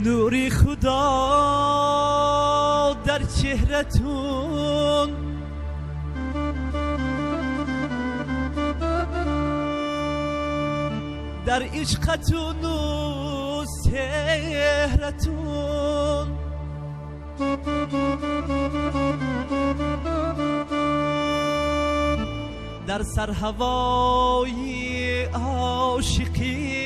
نوری خدا در چهرتون در عشقتون و سهرتون در سرهوای عاشقی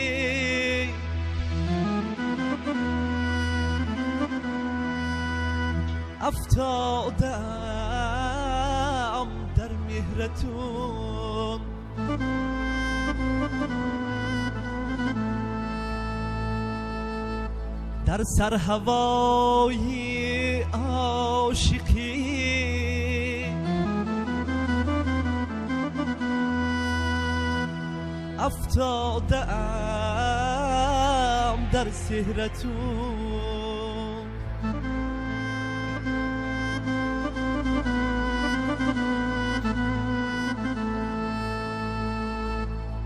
افتادم در مهرتون در سرهوای عاشقی افتادم در سهرتون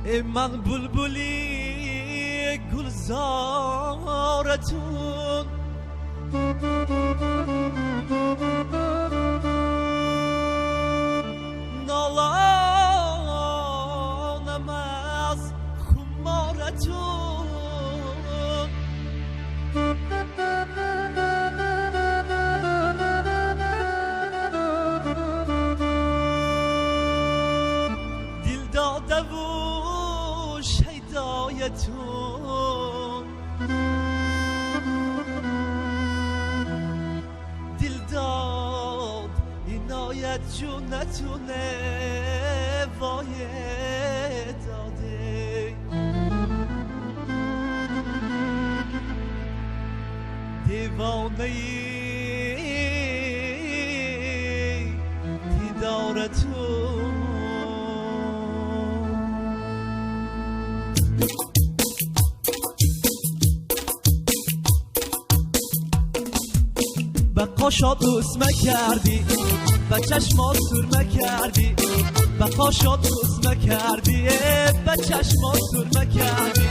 ای من بلبلی گلزارتون نالانم از خمارتون دل داده و شیدایتون دل داد عنایت جونتونه وای داده دیوانه دیدارتون بقاشا دوست مکردی به چشما سور مکردی بقاشا دوست مکردی به چشما سور مکردی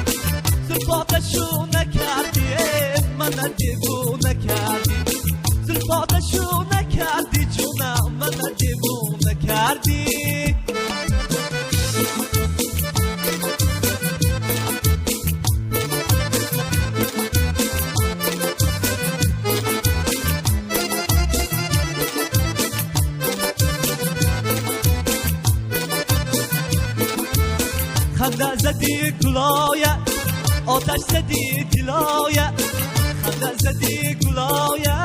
زلفاتشو نکردی من دیوونه کردی زلفاتشو نکردی جونم من دیوونه کردی خنده زدی گلایه آتش زدی دلایه خنده زدی گلایه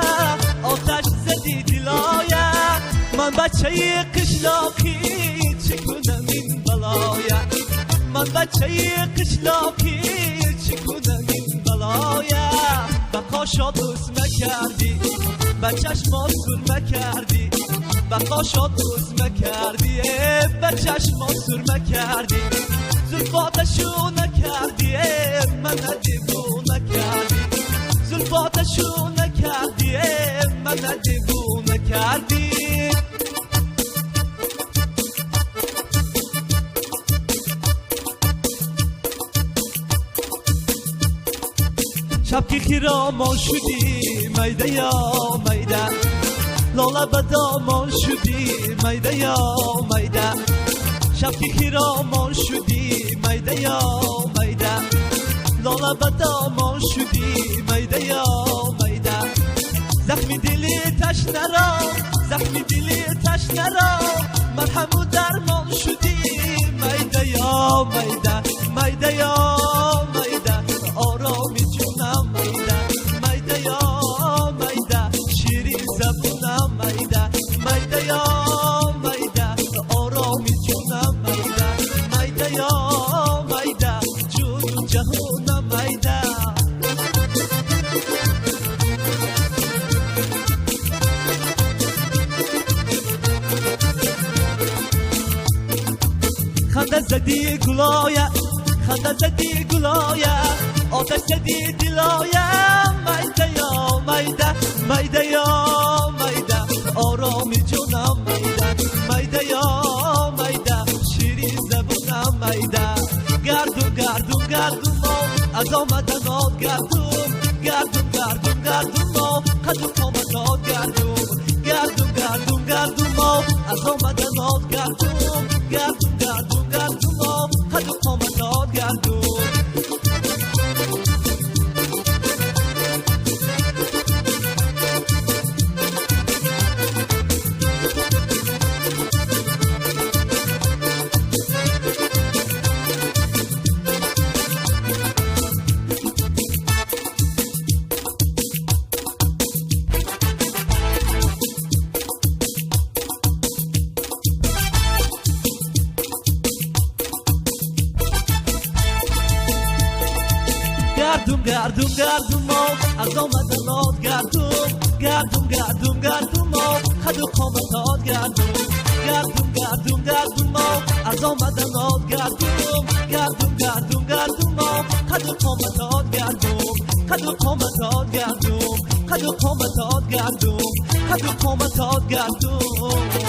آتش زدی دلایه من بچه قشلاقی چکنم این بلایه من بچه قشلاقی چکنم این بلایه بقاشا دوست مکردی به چشما سور مکردی بقاشا دوست مکردی به چشما سور مکردی زلفاتشو نکردی من دیوونه کردی زلفاتشو نکردی من دیوونه کردی شب که خیرامان شدی میده یا میده لاله بدامان شدی میده یا میده شب که خیرامان شدی میده یا میده لاله بدامان شدی میده یا میده زخمی دلی تشنه را زخمی دلی تشنه را مرهم و درمان شدی میده یا میده میده یا میده آرامی جونم میده میده یا میده شیرین زبونم میده میده یا میده آرامی جونم میده میده یا میده جون و جهونم میده خنده زدی گلایه خنده زدی گلایه آتش زدی دلایه میده یا میده میده یا میده آرامی جونم میده میده یا میده شیرین زبونم میده گردون گردون گردون از آمدن آد گردون گردون گردون گردون ما خدو کامتاد گردون گردون گردون گردون ما از آمدن آد گردون گردون گردون گردون ما خدو کامتاد گردون گردون گردون گردون ما از آمدن آد گردون گردون گردون گردون ما خدو کامتاد گردون گردون گردون گردون ما از آمدن آد گردون گردون گردون گردون ما خدو کامتاد گردون خدو کامتاد گردون خدو کامتاد گردون خدو کامتاد گردون